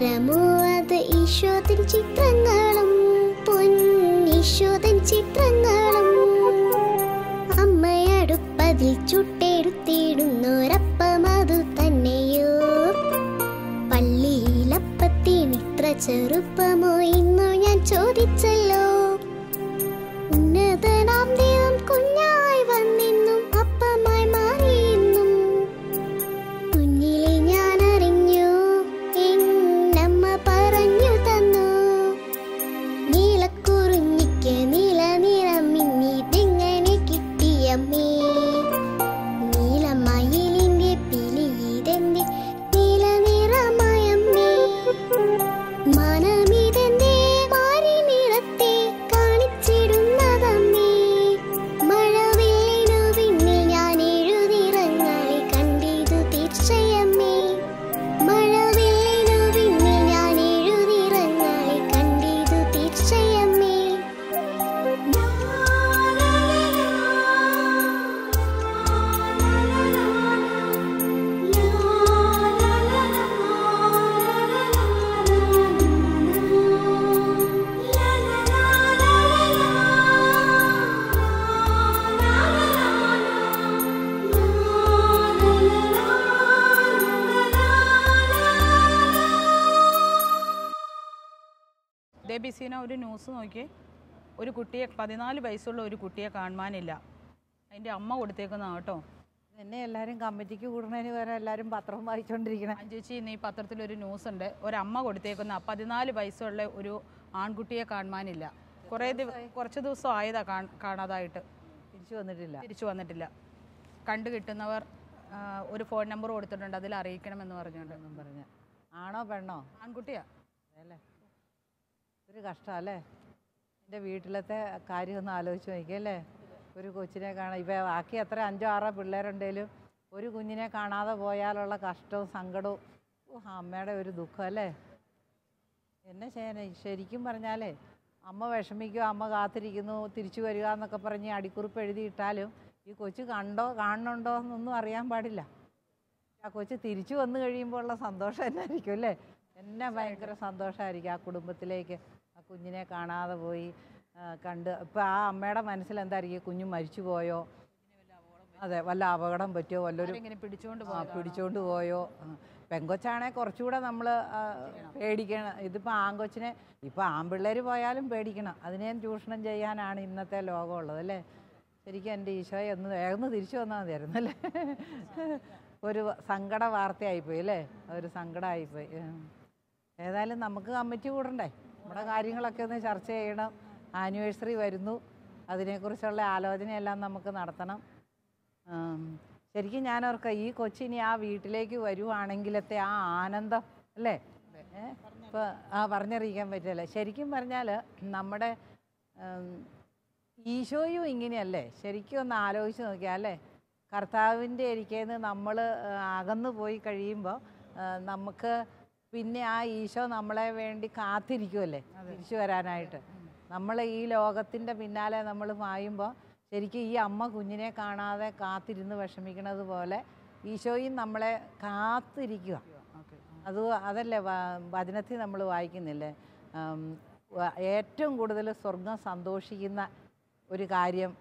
മരമോ അത് ഈശോതൻ ചിത്രങ്ങളും പൊന്നീശോതൻ ചിത്രങ്ങളും. അമ്മയടുപ്പതിൽ ചുട്ടെടുത്തിടുന്നൊരപ്പം അതു തന്നെയോ? പള്ളിയിലപ്പത്തിനിത്ര ചെറുപ്പമോ ഇന്നു ഞാൻ ചോദിച്ചല്ലോ. ഉന്നതനാം ദൈവം കുഞ്ഞായി വന്നെന്നും അപ്പമായി മാറിയെന്നും കുഞ്ഞിലെ ഞാൻ അറിഞ്ഞു, എന്നമ്മ പറഞ്ഞു തന്നു. നീലക്കുറിഞ്ഞിക്ക് നീല നിറം മിന്നിതെങ്ങനെ കിട്ടിയമ്മേ? നീലമയിലിന്റെ പിലിയിതെന്റെ നീല നിറമയമ്മേ? മനമിതെന്റെ മാറി നിറത്തെ കാണിച്ചിടുന്നതമ്മേ? മഴവില്ലിനു പിന്നിൽ ഞാൻ എഴുതിറങ്ങളെ കണ്ടിതു തീർച്ചയമ്മേ. മഴവില്ലിനു പിന്നിൽ ഞാൻ എഴുതിറങ്ങളെ കണ്ടിതു തീർച്ചയമ്മേ. ബിസീന ഒരു ന്യൂസ് നോക്കി, ഒരു കുട്ടിയെ 14 വയസ്സുള്ള ഒരു കുട്ടിയെ കാണുവാനില്ല. അതിൻ്റെ അമ്മ കൊടുത്തേക്കുന്ന കേട്ടോ. എന്നെ എല്ലാവരും കമ്മിറ്റിക്ക് കൂടുന്നതിന് വരെ എല്ലാവരും പത്രം വായിച്ചുകൊണ്ടിരിക്കണം. ചേച്ചി ഇന്ന് ഈ പത്രത്തിലൊരു ന്യൂസ് ഉണ്ട്, ഒരമ്മ കൊടുത്തേക്കുന്ന 14 വയസ്സുള്ള ഒരു ആൺകുട്ടിയെ കാണുവാനില്ല. കുറച്ച് ദിവസം ആയതാ കാണാതായിട്ട്. തിരിച്ചു വന്നിട്ടില്ല. കണ്ടു കിട്ടുന്നവർ ഒരു ഫോൺ നമ്പർ കൊടുത്തിട്ടുണ്ട്, അതിൽ അറിയിക്കണമെന്ന് പറഞ്ഞുകൊണ്ട്. ആണോ പെണ്ണോ? ആൺകുട്ടിയാ. അല്ലേ, ഒരു കഷ്ടമല്ലേ. എൻ്റെ വീട്ടിലത്തെ കാര്യം ഒന്ന് ആലോചിച്ച് നോക്കിയല്ലേ. ഒരു കൊച്ചിനെ കാണാൻ ഇപ്പം ബാക്കി എത്ര 5-6 പിള്ളേരുണ്ടെങ്കിലും ഒരു കുഞ്ഞിനെ കാണാതെ പോയാലുള്ള കഷ്ടവും സങ്കടവും അമ്മയുടെ ഒരു ദുഃഖം അല്ലേ. എന്നെ ശരിക്കും പറഞ്ഞാലേ അമ്മ വിഷമിക്കുക, അമ്മ കാത്തിരിക്കുന്നു, തിരിച്ചു വരിക എന്നൊക്കെ പറഞ്ഞ് അടിക്കുറിപ്പ് എഴുതിയിട്ടാലും ഈ കൊച്ചു കാണുന്നുണ്ടോ എന്നൊന്നും അറിയാൻ പാടില്ല. ആ കൊച്ച് തിരിച്ചു വന്നു കഴിയുമ്പോൾ ഉള്ള സന്തോഷം എന്നായിരിക്കും അല്ലേ. എന്നെ ഭയങ്കര സന്തോഷമായിരിക്കും ആ കുടുംബത്തിലേക്ക് ആ കുഞ്ഞിനെ കാണാതെ പോയി കണ്ട്. ഇപ്പം ആ അമ്മയുടെ മനസ്സിൽ എന്തായിരിക്കും, കുഞ്ഞ് മരിച്ചു പോയോ, അതെ വല്ല അപകടം പറ്റിയോ, വല്ലൊരു പിടിച്ചോണ്ട് പോയോ. പെങ്കൊച്ചാണെങ്കിൽ കുറച്ചുകൂടെ നമ്മൾ പേടിക്കണം. ഇതിപ്പോൾ ആൺകൊച്ചിനെ ഇപ്പം ആൺപിള്ളേർ പോയാലും പേടിക്കണം. അതിനെയും ചൂഷണം ചെയ്യാനാണ് ഇന്നത്തെ ലോകമുള്ളത് അല്ലേ. ശരിക്കും എൻ്റെ ഈശോയെ ഒന്ന് വേഗം തിരിച്ചു വന്നാൽ മതിയായിരുന്നു അല്ലേ. ഒരു സങ്കട വാർത്തയായിപ്പോയി അല്ലേ, ഒരു സങ്കടമായിപ്പോയി. ഏതായാലും നമുക്ക് കമ്മിറ്റി കൂടണ്ടേ, നമ്മുടെ കാര്യങ്ങളൊക്കെ ഒന്ന് ചർച്ച ചെയ്യണം. ആനിവേഴ്സറി വരുന്നു, അതിനെക്കുറിച്ചുള്ള ആലോചനയെല്ലാം നമുക്ക് നടത്തണം. ശരിക്കും ഞാനോർക്കാം ഈ കൊച്ചിനി ആ വീട്ടിലേക്ക് വരുവാണെങ്കിലത്തെ ആ ആനന്ദം അല്ലേ, ഇപ്പോൾ പറഞ്ഞറിയിക്കാൻ പറ്റില്ല. ശരിക്കും പറഞ്ഞാൽ നമ്മുടെ ഈശോയും ഇങ്ങനെയല്ലേ. ശരിക്കും ഒന്ന് ആലോചിച്ച് നോക്കിയാൽ അല്ലേ, കർത്താവിൻ്റെ ഇരിക്കേന്ന് നമ്മൾ അകന്നു പോയി കഴിയുമ്പോൾ നമുക്ക് പിന്നെ ആ ഈശോ നമ്മളെ വേണ്ടി കാത്തിരിക്കുമല്ലേ തിരിച്ചു വരാനായിട്ട്. നമ്മൾ ഈ ലോകത്തിൻ്റെ പിന്നാലെ നമ്മൾ പായുമ്പോൾ ശരിക്കും ഈ അമ്മ കുഞ്ഞിനെ കാണാതെ കാത്തിരുന്ന് വിഷമിക്കുന്നത് പോലെ ഈശോയും നമ്മളെ കാത്തിരിക്കുക. അതല്ലേ വചനത്തിൽ നമ്മൾ വായിക്കുന്നില്ലേ, ഏറ്റവും കൂടുതൽ സ്വർഗം സന്തോഷിക്കുന്ന ഒരു കാര്യം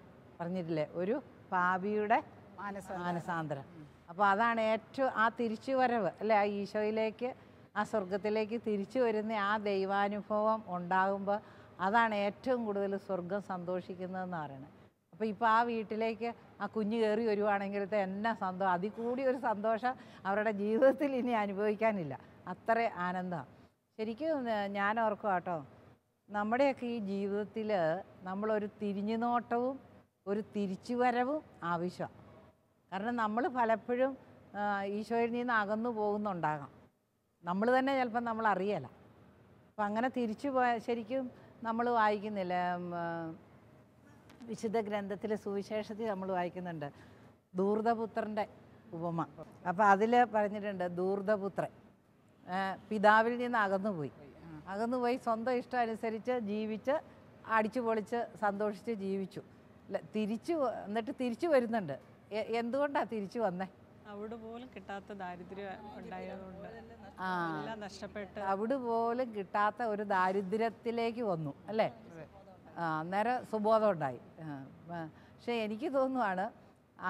പറഞ്ഞിട്ടില്ലേ, ഒരു പാപിയുടെ മാനസാന്തരം. അപ്പോൾ അതാണ് ഏറ്റവും ആ തിരിച്ചുവരവ് അല്ലേ, ആ ഈശോയിലേക്ക് ആ സ്വർഗത്തിലേക്ക് തിരിച്ചു വരുന്ന ആ ദൈവാനുഭവം ഉണ്ടാകുമ്പോൾ അതാണ് ഏറ്റവും കൂടുതൽ സ്വർഗം സന്തോഷിക്കുന്നതെന്ന് പറയുന്നത്. അപ്പോൾ ഇപ്പോൾ ആ വീട്ടിലേക്ക് ആ കുഞ്ഞ് കയറി വരുവാണെങ്കിലത്തെ എന്നാ സന്തോഷം, അതിൽ കൂടി ഒരു സന്തോഷം അവരുടെ ജീവിതത്തിൽ ഇനി അനുഭവിക്കാനില്ല. അത്ര ആനന്ദമാണ്. ശരിക്കും ഞാൻ ഓർക്കുക കേട്ടോ, നമ്മുടെയൊക്കെ ഈ ജീവിതത്തിൽ നമ്മളൊരു തിരിഞ്ഞുനോട്ടവും ഒരു തിരിച്ചുവരവും ആവശ്യമാണ്. കാരണം നമ്മൾ പലപ്പോഴും ഈശോയിൽ നിന്ന് അകന്നു പോകുന്നുണ്ടാകാം, നമ്മൾ തന്നെ ചിലപ്പം നമ്മൾ അറിയല. അപ്പം അങ്ങനെ തിരിച്ചു ശരിക്കും നമ്മൾ വായിക്കുന്നില്ല, വിശുദ്ധ ഗ്രന്ഥത്തിൽ സുവിശേഷത്തിൽ നമ്മൾ വായിക്കുന്നുണ്ട് ധൂർത്തപുത്രൻ്റെ ഉപമ. അപ്പോൾ അതിൽ പറഞ്ഞിട്ടുണ്ട്, ധൂർത്തപുത്രൻ പിതാവിൽ നിന്ന് അകന്നുപോയി സ്വന്തം ഇഷ്ടം അനുസരിച്ച് ജീവിച്ച് അടിച്ചു പൊളിച്ച് സന്തോഷിച്ച് ജീവിച്ചു. എന്നിട്ട് തിരിച്ചു വരുന്നുണ്ട്. എന്തുകൊണ്ടാണ് തിരിച്ചു വന്നേ? അവിടെ പോലും കിട്ടാത്ത ദാരിദ്ര്യം ഉണ്ടായതുകൊണ്ട് ആ എല്ലാം നഷ്ടപ്പെട്ട് അവിടെ പോലും കിട്ടാത്ത ഒരു ദാരിദ്ര്യത്തിലേക്ക് വന്നു അല്ലേ? അന്നേരം സുബോധം ഉണ്ടായി. പക്ഷെ എനിക്ക് തോന്നുവാണ്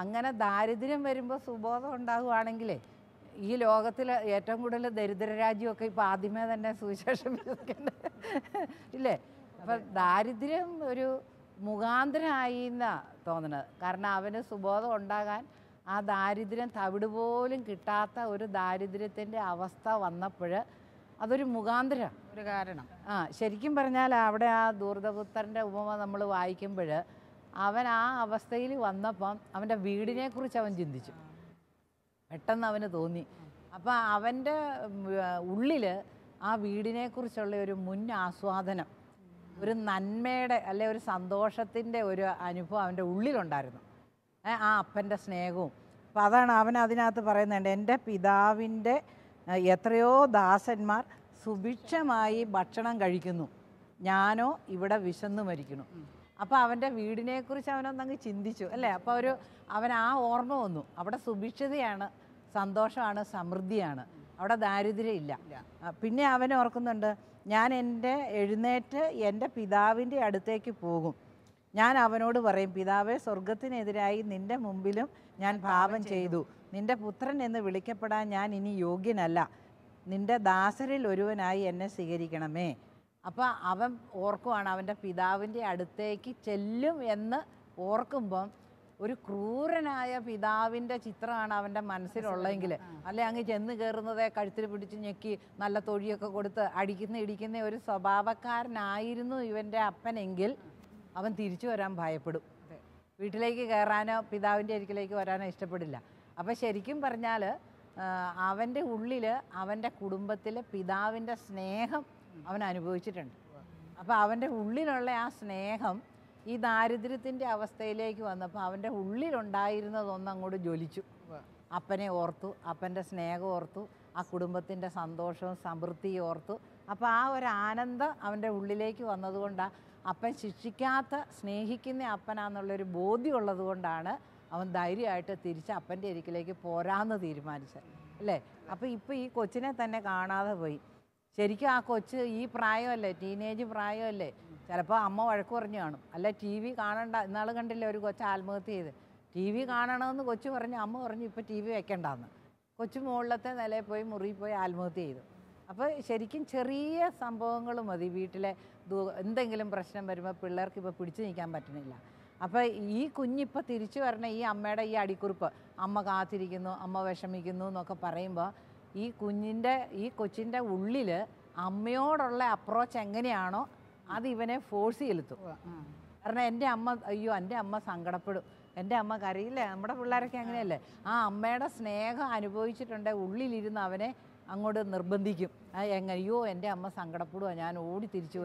അങ്ങനെ ദാരിദ്ര്യം വരുമ്പോൾ സുബോധം ഉണ്ടാകുവാണെങ്കിലേ ഈ ലോകത്തിൽ ഏറ്റവും കൂടുതൽ ദരിദ്ര രാജ്യമൊക്കെ ഇപ്പോൾ ആദ്യമേ തന്നെ സുവിശേഷം വിശ്വസിക്കുന്നത് ഇല്ലേ? അപ്പം ദാരിദ്ര്യം ഒരു മുഖാന്തരമായി എന്നാണ് തോന്നുന്നത്. കാരണം അവന് സുബോധം ഉണ്ടാകാൻ ആ ദാരിദ്ര്യം തവിട് പോലും കിട്ടാത്ത ഒരു ദാരിദ്ര്യത്തിൻ്റെ അവസ്ഥ വന്നപ്പോൾ അതൊരു മുഖാന്തരം, ഒരു കാരണം. ശരിക്കും പറഞ്ഞാൽ അവിടെ ആ ദൂർദപുത്രൻ്റെ ഉപമ നമ്മൾ വായിക്കുമ്പോൾ അവൻ ആ അവസ്ഥയിൽ വന്നപ്പം അവൻ്റെ വീടിനെക്കുറിച്ച് അവൻ ചിന്തിച്ചു. പെട്ടെന്ന് അവന് തോന്നി. അപ്പം അവൻ്റെ ഉള്ളിൽ ആ വീടിനെക്കുറിച്ചുള്ള ഒരു മുൻ ആസ്വാദനം, ഒരു നന്മയുടെ അല്ലെ ഒരു സന്തോഷത്തിൻ്റെ ഒരു അനുഭവം അവൻ്റെ ഉള്ളിലുണ്ടായിരുന്നു. ആ അപ്പൻ്റെ സ്നേഹവും. അപ്പം അതാണ് അവൻ അതിനകത്ത് പറയുന്നുണ്ട്, എൻ്റെ പിതാവിൻ്റെ എത്രയോ ദാസന്മാർ സുഭിക്ഷമായി ഭക്ഷണം കഴിക്കുന്നു, ഞാനോ ഇവിടെ വിശന്നു മരിക്കുന്നു. അപ്പോൾ അവൻ്റെ വീടിനെക്കുറിച്ച് അവനൊന്നങ്ങ് ചിന്തിച്ചു അല്ലേ? അപ്പോൾ അവൻ ആ ഓർമ്മ വന്നു. അവിടെ സുഭിക്ഷതയാണ്, സന്തോഷമാണ്, സമൃദ്ധിയാണ്, അവിടെ ദാരിദ്ര്യം ഇല്ല. പിന്നെ അവൻ ഓർക്കുന്നുണ്ട്, ഞാൻ എഴുന്നേറ്റ് എൻ്റെ പിതാവിൻ്റെ അടുത്തേക്ക് പോകും, ഞാൻ അവനോട് പറയും, പിതാവേ, സ്വർഗത്തിനെതിരായി നിൻ്റെ മുമ്പിലും ഞാൻ പാപം ചെയ്തു, നിൻ്റെ പുത്രൻ എന്ന് വിളിക്കപ്പെടാൻ ഞാൻ ഇനി യോഗ്യനല്ല, നിൻ്റെ ദാസരിൽ ഒരുവനായി എന്നെ സ്വീകരിക്കണമേ. അപ്പോൾ അവൻ ഓർക്കുവാണ് അവൻ്റെ പിതാവിൻ്റെ അടുത്തേക്ക് ചെല്ലും എന്ന് ഓർക്കുമ്പം ഒരു ക്രൂരനായ പിതാവിൻ്റെ ചിത്രമാണ് അവൻ്റെ മനസ്സിലുള്ളതെങ്കിൽ, അല്ലെ അങ്ങ് ചെന്ന് കയറുന്നതേ കഴുത്തിൽ പിടിച്ച് ഞെക്കി നല്ല തൊഴിയൊക്കെ കൊടുത്ത് ഇടിക്കുന്ന ഒരു സ്വഭാവക്കാരനായിരുന്നു ഇവൻ്റെ അപ്പനെങ്കിൽ അവൻ തിരിച്ചു വരാൻ ഭയപ്പെടും. വീട്ടിലേക്ക് കയറാനോ പിതാവിൻ്റെ അരികിലേക്ക് വരാനോ ഇഷ്ടപ്പെടില്ല. അപ്പോൾ ശരിക്കും പറഞ്ഞാൽ അവൻ്റെ ഉള്ളിൽ അവൻ്റെ കുടുംബത്തിൽ പിതാവിൻ്റെ സ്നേഹം അവൻ അനുഭവിച്ചിട്ടുണ്ട്. അപ്പോൾ അവൻ്റെ ഉള്ളിലുള്ള ആ സ്നേഹം ഈ ദാരിദ്ര്യത്തിൻ്റെ അവസ്ഥയിലേക്ക് വന്നപ്പോൾ അവൻ്റെ ഉള്ളിലുണ്ടായിരുന്നതൊന്നും അങ്ങോട്ട് ജ്വലിച്ചു. അപ്പനെ ഓർത്തു, അപ്പൻ്റെ സ്നേഹം ഓർത്തു, ആ കുടുംബത്തിൻ്റെ സന്തോഷവും സമൃദ്ധിയും ഓർത്തു. അപ്പോൾ ആ ഒരു ആനന്ദം അവൻ്റെ ഉള്ളിലേക്ക് വന്നതുകൊണ്ടാണ് അപ്പൻ ശിക്ഷിക്കാത്ത സ്നേഹിക്കുന്ന അപ്പനാന്നുള്ളൊരു ബോധ്യമുള്ളത് കൊണ്ടാണ് അവൻ ധൈര്യമായിട്ട് തിരിച്ച് അപ്പൻ്റെ അരികിലേക്ക് പോരാന്ന് തീരുമാനിച്ചത് അല്ലേ? അപ്പോൾ ഇപ്പോൾ ഈ കൊച്ചിനെ തന്നെ കാണാതെ പോയി. ശരിക്കും ആ കൊച്ച് ഈ പ്രായമല്ലേ, ടീനേജ് പ്രായമല്ലേ, ചിലപ്പോൾ അമ്മ വഴക്ക് പറഞ്ഞു കാണും, അല്ല ടി വി കാണണ്ട. ഇന്നാൾ കണ്ടില്ലേ ഒരു കൊച്ച് ആത്മഹത്യ ചെയ്ത്, ടി വി കാണണമെന്ന് കൊച്ചു പറഞ്ഞു, അമ്മ പറഞ്ഞു ഇപ്പോൾ ടി വി വെക്കണ്ടെന്ന്. കൊച്ചു മുകളിലത്തെ നിലയിൽ പോയി മുറിയിൽ പോയി ആത്മഹത്യ ചെയ്തു. അപ്പോൾ ശരിക്കും ചെറിയ സംഭവങ്ങൾ മതി വീട്ടിലെ എന്തെങ്കിലും പ്രശ്നം വരുമ്പോൾ പിള്ളേർക്ക് ഇപ്പോൾ പിടിച്ചു നിൽക്കാൻ പറ്റുന്നില്ല. അപ്പോൾ ഈ കുഞ്ഞിപ്പോൾ തിരിച്ചു വരണ ഈ അമ്മയുടെ ഈ അടിക്കുറിപ്പ്, അമ്മ കാത്തിരിക്കുന്നു, അമ്മ വിഷമിക്കുന്നു എന്നൊക്കെ പറയുമ്പോൾ ഈ കൊച്ചിൻ്റെ ഉള്ളിൽ അമ്മയോടുള്ള അപ്രോച്ച് എങ്ങനെയാണോ അത് ഇവനെ ഫോഴ്സ് ചെലുത്തും. കാരണം എൻ്റെ അമ്മ സങ്കടപ്പെടും, എൻ്റെ അമ്മ കരയില്ലേ, നമ്മുടെ പിള്ളേരൊക്കെ അങ്ങനെയല്ലേ, ആ അമ്മയുടെ സ്നേഹം അനുഭവിച്ചിട്ടുണ്ട്, ഉള്ളിലിരുന്ന് അവനെ അങ്ങോട്ട് നിർബന്ധിക്കും. അയ്യോ എൻ്റെ അമ്മ സങ്കടപ്പെടുക, ഞാൻ ഓടി തിരിച്ചു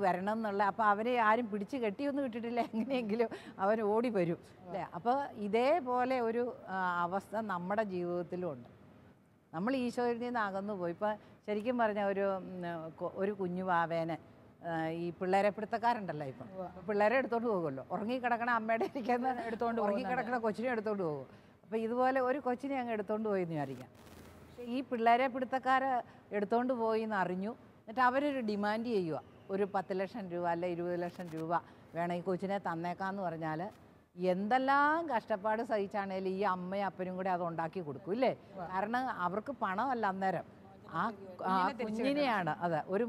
വരണം എന്നുള്ള. അപ്പോൾ അവരെ ആരും പിടിച്ച് കെട്ടിയൊന്നും കിട്ടിയിട്ടില്ല, എങ്ങനെയെങ്കിലും അവൻ ഓടി വരും അല്ലേ? അപ്പോൾ ഇതേപോലെ ഒരു അവസ്ഥ നമ്മുടെ ജീവിതത്തിലും ഉണ്ട്. നമ്മൾ ഈശോയിൽ നിന്ന് അകന്നു പോയി. ഇപ്പം ശരിക്കും പറഞ്ഞ ഒരു കുഞ്ഞു വാവേനെ ഈ പിള്ളേരെ പിടുത്തക്കാരുണ്ടല്ലോ, ഇപ്പം പിള്ളേരെ എടുത്തോണ്ട് പോകുമല്ലോ, ഉറങ്ങിക്കിടക്കണ അമ്മയുടെ ഇരിക്കുന്ന ഉറങ്ങിക്കിടക്കണ കൊച്ചിനെ എടുത്തോണ്ട് പോകും. അപ്പോൾ ഇതുപോലെ ഒരു കൊച്ചിനെ അങ്ങ് എടുത്തോണ്ട് പോയി എന്ന് വിചാരിക്കാം. ഈ പിള്ളേരെ പിടുത്തക്കാർ എടുത്തോണ്ട് പോയി എന്ന് അറിഞ്ഞു. എന്നിട്ട് അവരൊരു ഡിമാൻഡ് ചെയ്യുക, ഒരു 10 ലക്ഷം രൂപ അല്ലെ 20 ലക്ഷം രൂപ വേണം ഈ കൊച്ചിനെ തന്നേക്കാന്ന് പറഞ്ഞാൽ എന്തെല്ലാം കഷ്ടപ്പാട് സഹിച്ചാണേലും ഈ അമ്മയും അപ്പനും കൂടെ അത് ഉണ്ടാക്കി കൊടുക്കും ഇല്ലേ? കാരണം അവർക്ക് പണമല്ല അന്നേരം, ആ കുഞ്ഞിനെയാണ് ഒരു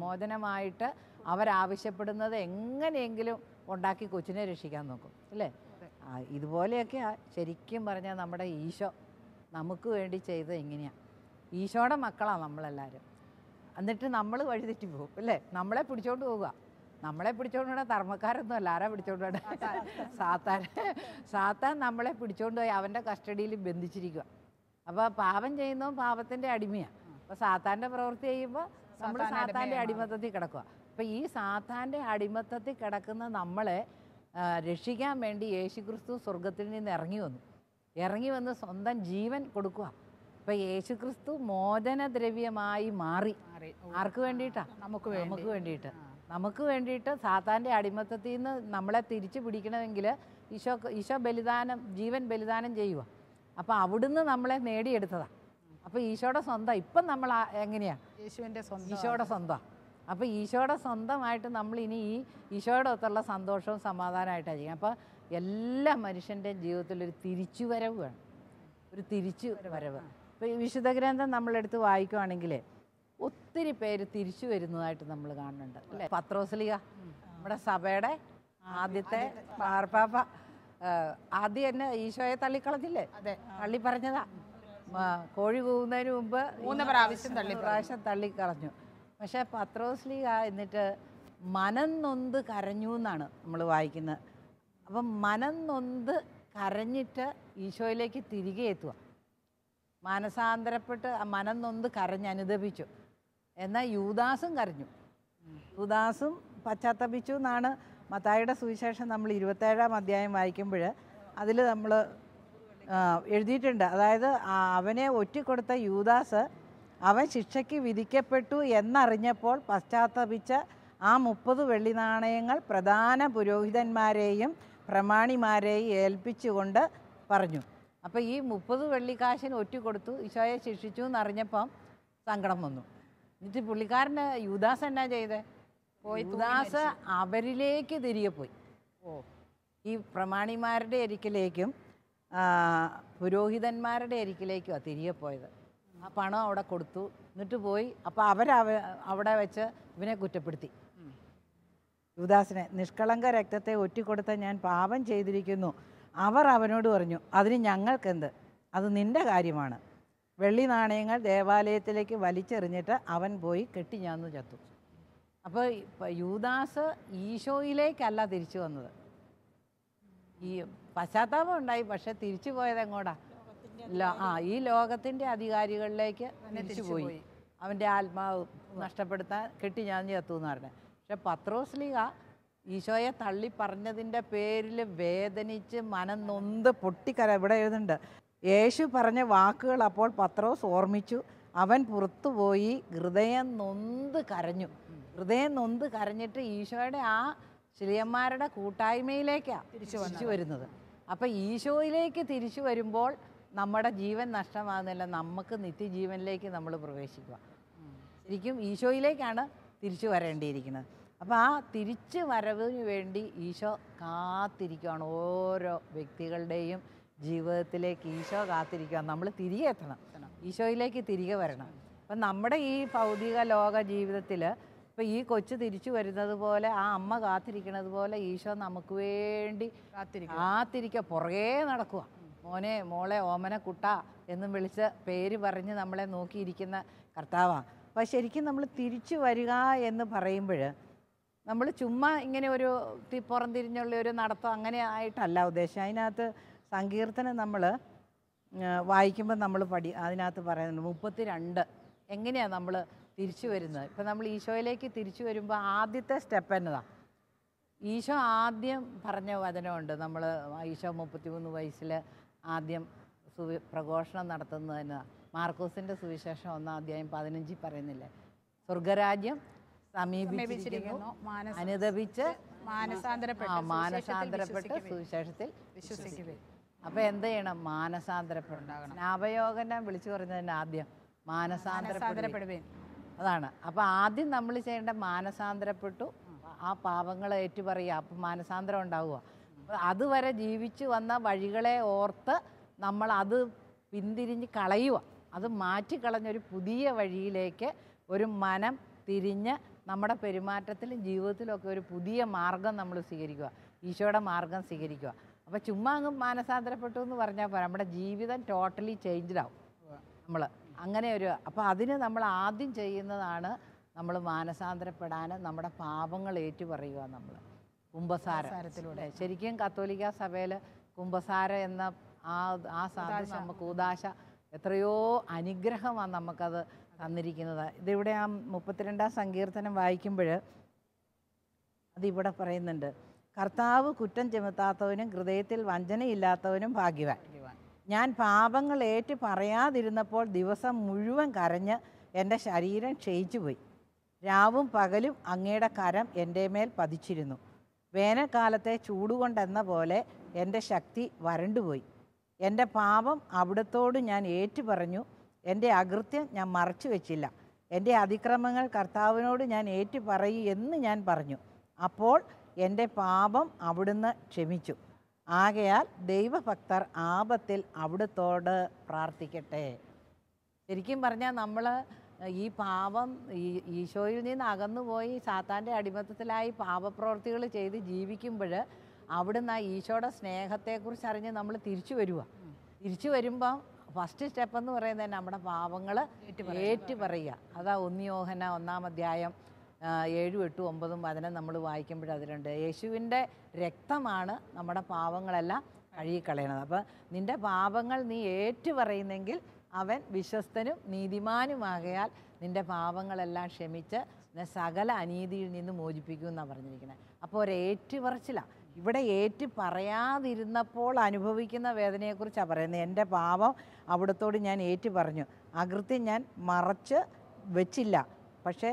മോചനമായിട്ട് അവരാവശ്യപ്പെടുന്നത് എങ്ങനെയെങ്കിലും ഉണ്ടാക്കി കൊച്ചിനെ രക്ഷിക്കാൻ നോക്കും അല്ലേ? ഇതുപോലെയൊക്കെയാണ് ശരിക്കും പറഞ്ഞാൽ നമ്മുടെ ഈശോ നമുക്ക് വേണ്ടി ചെയ്തത് എങ്ങനെയാണ്. ഈശോയുടെ മക്കളാണ് നമ്മളെല്ലാവരും. എന്നിട്ട് നമ്മൾ വഴിതെറ്റി പോകും അല്ലേ? നമ്മളെ പിടിച്ചോണ്ട് പോവുക. നമ്മളെ പിടിച്ചോണ്ട് തർമ്മക്കാരൊന്നും അല്ല, ആരാ പിടിച്ചോണ്ട് സാത്താൻ നമ്മളെ പിടിച്ചോണ്ട് പോയി അവൻ്റെ കസ്റ്റഡിയിൽ ബന്ധിച്ചിരിക്കുക. അപ്പോൾ പാപം ചെയ്യുന്നതും പാപത്തിൻ്റെ അടിമയാണ്. അപ്പോൾ സാത്താൻ്റെ പ്രവൃത്തി ചെയ്യുമ്പോൾ നമ്മൾ സാത്താൻ്റെ അടിമത്തത്തിൽ കിടക്കുക. അപ്പോൾ ഈ സാത്താൻ്റെ അടിമത്തത്തിൽ കിടക്കുന്ന നമ്മളെ രക്ഷിക്കാൻ വേണ്ടി യേശുക്രിസ്തു സ്വർഗത്തിൽ നിന്ന് ഇറങ്ങി വന്ന് സ്വന്തം ജീവൻ കൊടുക്കുക. അപ്പോൾ യേശുക്രിസ്തു മോചനദ്രവ്യമായി മാറി. ആർക്ക് വേണ്ടിയിട്ടാണ്? നമുക്ക് വേണ്ടിയിട്ട് സാത്താൻ്റെ അടിമത്തത്തിൽ നിന്ന് നമ്മളെ തിരിച്ചു പിടിക്കണമെങ്കിൽ ഈശോ ബലിദാനം, ജീവൻ ബലിദാനം ചെയ്യുക. അപ്പോൾ അവിടുന്ന് നമ്മളെ നേടിയെടുത്തതാണ്. അപ്പോൾ ഈശോയുടെ സ്വന്തം. ഇപ്പം നമ്മൾ എങ്ങനെയാണ്? യേശുവിൻ്റെ സ്വന്തം. ഈശോയുടെ സ്വന്തമാണ്. അപ്പോൾ ഈശോയുടെ സ്വന്തമായിട്ട് നമ്മൾ ഇനി ഈ ഈശോയുടെ ഒത്തുള്ള സന്തോഷവും സമാധാനമായിട്ടാണ് ചെയ്യുക. അപ്പോൾ എല്ലാ മനുഷ്യൻ്റെയും ജീവിതത്തിലൊരു തിരിച്ചുവരവ് വേണം, ഒരു തിരിച്ചു വരവ്. ഇപ്പോൾ ഈ വിശുദ്ധ ഗ്രന്ഥം നമ്മളെടുത്ത് വായിക്കുവാണെങ്കിൽ ഒത്തിരി പേര് തിരിച്ചു വരുന്നതായിട്ട് നമ്മൾ കാണുന്നുണ്ട് അല്ലേ? പത്രോസ്ലീഹ നമ്മുടെ സഭയുടെ ആദ്യത്തെ മാർപ്പാപ്പ ആദ്യം തന്നെ ഈശോയെ തള്ളിക്കളഞ്ഞില്ലേ? അതെ, തള്ളി പറഞ്ഞതാ. കോഴി കൂവുന്നതിന് മുമ്പ് 3 പ്രാവശ്യം തള്ളിക്കളഞ്ഞു. പക്ഷേ പത്രോസ്ലീഹ എന്നിട്ട് മനം നൊന്ത് കരഞ്ഞു എന്നാണ് നമ്മൾ വായിക്കുന്നത്. അപ്പം മനം നൊന്ത് കരഞ്ഞിട്ട് ഈശോയിലേക്ക് തിരികെ എത്തുക, മാനസാന്തരപ്പെട്ട് മനം നൊന്ത് കരഞ്ഞ് അനുദപിച്ചു. എന്നാൽ യൂദാസും കരഞ്ഞു, യൂദാസും പശ്ചാത്തപിച്ചു എന്നാണ് മത്തായിയുടെ സുവിശേഷം നമ്മൾ 27-ാം അധ്യായം വായിക്കുമ്പോൾ അതിൽ നമ്മൾ എഴുതിയിട്ടുണ്ട്. അതായത് അവനെ ഒറ്റിക്കൊടുത്ത യൂദാസ് അവൻ ശിക്ഷയ്ക്ക് വിധിക്കപ്പെട്ടു എന്നറിഞ്ഞപ്പോൾ പശ്ചാത്തപിച്ച ആ 30 വെള്ളി നാണയങ്ങൾ പ്രധാന പുരോഹിതന്മാരെയും പ്രമാണിമാരെയും ഏൽപ്പിച്ചുകൊണ്ട് പറഞ്ഞു. അപ്പോൾ ഈ 30 വെള്ളിക്കാശിന് ഒറ്റിക്കൊടുത്തു, ഈശോയെ ശിക്ഷിച്ചു എന്നറിഞ്ഞപ്പം സങ്കടം വന്നു. എന്നിട്ട് പുള്ളിക്കാരന് യൂദാസ് എന്നാ ചെയ്തേ? യൂദാസ് അവരിലേക്ക് തിരികെ പോയി. ഈ പ്രമാണിമാരുടെ അരിക്കിലേക്കും പുരോഹിതന്മാരുടെ അരിക്കിലേക്കുമാണ് തിരികെ പോയത്. ആ പണം അവിടെ കൊടുത്തു, എന്നിട്ട് പോയി. അപ്പോൾ അവിടെ വെച്ച് ഇവനെ കുറ്റപ്പെടുത്തി, യൂദാസിനെ. നിഷ്കളങ്ക രക്തത്തെ ഒറ്റിക്കൊടുത്ത ഞാൻ പാപം ചെയ്തിരിക്കുന്നു. അവർ അവനോട് പറഞ്ഞു, അതിന് ഞങ്ങൾക്കെന്ത്? അത് നിൻ്റെ കാര്യമാണ്. വെള്ളി നാണയങ്ങൾ ദേവാലയത്തിലേക്ക് വലിച്ചെറിഞ്ഞിട്ട് അവൻ പോയി കെട്ടിഞ്ഞാന്നു ചത്തു. അപ്പോൾ യൂദാസ് ഈശോയിലേക്കല്ല തിരിച്ചു വന്നത്. ഈ പശ്ചാത്താപം ഉണ്ടായി, പക്ഷെ തിരിച്ചു പോയത് എങ്ങോട്ടാ? ഈ ലോകത്തിൻ്റെ അധികാരികളിലേക്ക് തിരിച്ചുപോയി. അവൻ്റെ ആത്മാവ് നഷ്ടപ്പെടുത്താൻ കെട്ടിഞ്ഞാഞ്ഞ് ചത്തു എന്ന് പറഞ്ഞത്. പക്ഷെ പത്രോസ്ലീഹ ഈശോയെ തള്ളി പറഞ്ഞതിൻ്റെ പേരിൽ വേദനിച്ച് മനം നൊന്ത് പൊട്ടിക്കര. ഇവിടെ എഴുതുന്നുണ്ട്, യേശു പറഞ്ഞ വാക്കുകൾ അപ്പോൾ പത്രോസ് ഓർമ്മിച്ചു. അവൻ പുറത്തുപോയി ഹൃദയം നൊന്ത് കരഞ്ഞു. ഹൃദയം നൊന്ത് കരഞ്ഞിട്ട് ഈശോയുടെ ആ ശിഷ്യന്മാരുടെ കൂട്ടായ്മയിലേക്കാണ് തിരിച്ചു വരുന്നത്. അപ്പം ഈശോയിലേക്ക് തിരിച്ചു വരുമ്പോൾ നമ്മുടെ ജീവൻ നഷ്ടമാകുന്നില്ല, നമുക്ക് നിത്യജീവനിലേക്ക് നമ്മൾ പ്രവേശിക്കുക. ശരിക്കും ഈശോയിലേക്കാണ് തിരിച്ചു വരേണ്ടിയിരിക്കുന്നത്. അപ്പോൾ ആ തിരിച്ചു വരവിന് വേണ്ടി ഈശോ കാത്തിരിക്കുകയാണ്. ഓരോ വ്യക്തികളുടെയും ജീവിതത്തിലേക്ക് ഈശോ കാത്തിരിക്കുക. നമ്മൾ തിരികെ എത്തണം, ഈശോയിലേക്ക് തിരികെ വരണം. അപ്പം നമ്മുടെ ഈ ഭൗതിക ലോക ജീവിതത്തിൽ ഇപ്പം ഈ കൊച്ചു തിരിച്ചു വരുന്നത് പോലെ, ആ അമ്മ കാത്തിരിക്കുന്നത് പോലെ ഈശോ നമുക്ക് വേണ്ടി കാത്തിരിക്കുക, പുറകേ നടക്കുക. മോനെ, മോളെ, ഓമന കുട്ട എന്നും വിളിച്ച് പേര് പറഞ്ഞ് നമ്മളെ നോക്കിയിരിക്കുന്ന കർത്താവാണ്. അപ്പോൾ ശരിക്കും നമ്മൾ തിരിച്ചു വരിക എന്ന് പറയുമ്പോൾ നമ്മൾ ചുമ്മാ ഇങ്ങനെ ഒരു പുറംതിരിഞ്ഞുള്ള ഒരു നടത്തം അങ്ങനെ ആയിട്ടല്ല ഉദ്ദേശം. അതിനകത്ത് സങ്കീർത്തനം നമ്മൾ വായിക്കുമ്പോൾ നമ്മൾ അതിനകത്ത് പറയുന്നുണ്ട് 32 എങ്ങനെയാണ് നമ്മൾ തിരിച്ചു വരുന്നത്. ഇപ്പം നമ്മൾ ഈശോയിലേക്ക് തിരിച്ചു വരുമ്പോൾ ആദ്യത്തെ സ്റ്റെപ്പ് എന്നതാണ്. ഈശോ ആദ്യം പറഞ്ഞ വചനമുണ്ട്. നമ്മൾ ഈശോ 33 വയസ്സിൽ ആദ്യം പ്രഘോഷണം നടത്തുന്നത് എന്നതാണ്. മാർക്കോസിൻ്റെ സുവിശേഷം 1-ാം അധ്യായം 15 പറയുന്നില്ലേ, സ്വർഗരാജ്യം സമീപിച്ചിരിക്കുന്നു, അനുദപിച്ച് മാനസാന്തരപ്പെട്ട് സുവിശേഷത്തിൽ വിശ്വസിക്കുക. അപ്പോൾ എന്ത് ചെയ്യണം? മാനസാന്തരപ്പെടണം. സ്നാപയോഗനം വിളിച്ചു പറഞ്ഞതിന് ആദ്യം മാനസാന്തരപ്പെടുവേൻ, അതാണ്. അപ്പോൾ ആദ്യം നമ്മൾ ചെയ്യേണ്ട മാനസാന്തരപ്പെട്ടു, ആ പാപങ്ങളെ ഏറ്റുപറയുക. അപ്പം മാനസാന്തരം ഉണ്ടാവുക. അതുവരെ ജീവിച്ചു വന്ന വഴികളെ ഓർത്ത് നമ്മൾ അത് പിന്തിരിഞ്ഞ് കളയുക. അത് മാറ്റിക്കളഞ്ഞൊരു പുതിയ വഴിയിലേക്ക് ഒരു മനം തിരിഞ്ഞ് നമ്മുടെ പെരുമാറ്റത്തിലും ജീവിതത്തിലൊക്കെ ഒരു പുതിയ മാർഗം നമ്മൾ സ്വീകരിക്കുക, ഈശോയുടെ മാർഗം സ്വീകരിക്കുക. അപ്പോൾ ചുമ്മാ അങ്ങ് മാനസാന്തരപ്പെട്ടു എന്ന് പറഞ്ഞാൽ പോരാ, നമ്മുടെ ജീവിതം ടോട്ടലി ചേഞ്ച്ഡാവും നമ്മൾ അങ്ങനെ ഒരു. അപ്പോൾ അതിന് നമ്മൾ ആദ്യം ചെയ്യുന്നതാണ് നമ്മൾ മാനസാന്തരപ്പെടാൻ നമ്മുടെ പാപങ്ങൾ ഏറ്റുപറയുക. നമ്മൾ കുമ്പസാരത്തിലൂടെ ശരിക്കും കത്തോലിക്ക സഭയിൽ കുമ്പസാരം എന്ന ആ സാദൃശ്യം നമുക്ക് കൂദാശ എത്രയോ അനുഗ്രഹമാണ് നമുക്കത് തന്നിരിക്കുന്നത്. ഇതിവിടെ ആ 32-ാം സങ്കീർത്തനം വായിക്കുമ്പോൾ അതിവിടെ പറയുന്നുണ്ട്, കർത്താവ് കുറ്റം ചുമത്താത്തവനും ഹൃദയത്തിൽ വഞ്ചനയില്ലാത്തവനും ഭാഗ്യവാൻ. ഞാൻ പാപങ്ങൾ ഏറ്റു പറയാതിരുന്നപ്പോൾ ദിവസം മുഴുവൻ കരഞ്ഞ് എൻ്റെ ശരീരം ക്ഷയിച്ചു പോയി. രാവും പകലും അങ്ങയുടെ കരം എൻ്റെ മേൽ പതിച്ചിരുന്നു. വേനൽക്കാലത്തെ ചൂടുകൊണ്ടെന്ന പോലെ എൻ്റെ ശക്തി വരണ്ടുപോയി. എൻ്റെ പാപം അവിടുത്തോട് ഞാൻ ഏറ്റുപറഞ്ഞു. എൻ്റെ അകൃത്യം ഞാൻ മറച്ചു വെച്ചില്ല. എൻ്റെ അതിക്രമങ്ങൾ കർത്താവിനോട് ഞാൻ ഏറ്റുപറയും എന്ന് ഞാൻ പറഞ്ഞു. അപ്പോൾ എൻ്റെ പാപം അവിടുന്ന് ക്ഷമിച്ചു. ആകയാൽ ദൈവഭക്തർ ആപത്തിൽ അവിടുത്തോട് പ്രാർത്ഥിക്കട്ടെ. ശരിക്കും പറഞ്ഞാൽ നമ്മൾ ഈ പാപം ഈശോയിൽ നിന്ന് അകന്നുപോയി സാത്താൻ്റെ അടിമത്തത്തിലായി പാപപ്രവൃത്തികൾ ചെയ്ത് ജീവിക്കുമ്പോൾ അവിടുന്ന് ആ ഈശോയുടെ സ്നേഹത്തെക്കുറിച്ച് അറിഞ്ഞ് നമ്മൾ തിരിച്ചു വരിക. തിരിച്ചു വരുമ്പം ഫസ്റ്റ് സ്റ്റെപ്പ് എന്ന് പറയുന്നത് നമ്മുടെ പാപങ്ങൾ ഏറ്റു പറയുക. അതാ 1 യോഹന്നാൻ 1-ാം അധ്യായം 7, 8, 9, 10 നമ്മൾ വായിക്കുമ്പോൾ അതിലുണ്ട്. യേശുവിൻ്റെ രക്തമാണ് നമ്മുടെ പാപങ്ങളെല്ലാം കഴുകിക്കളയണത്. അപ്പം നിൻ്റെ പാപങ്ങൾ നീ ഏറ്റു പറയുന്നെങ്കിൽ അവൻ വിശ്വസ്തനും നീതിമാനുമാകയാൽ നിൻ്റെ പാപങ്ങളെല്ലാം ക്ഷമിച്ച് സകല അനീതിയിൽ നിന്ന് മോചിപ്പിക്കുമെന്നാണ് പറഞ്ഞിരിക്കുന്നത്. അപ്പോൾ ഒരു ഏറ്റുപറച്ചിലാണ്. ഇവിടെ ഏറ്റു പറയാതിരുന്നപ്പോൾ അനുഭവിക്കുന്ന വേദനയെക്കുറിച്ചാണ് പറയുന്നത്. എൻ്റെ പാപം അവിടുത്തോട് ഞാൻ ഏറ്റു പറഞ്ഞു, അകൃത്യം ഞാൻ മറച്ച് വെച്ചില്ല. പക്ഷേ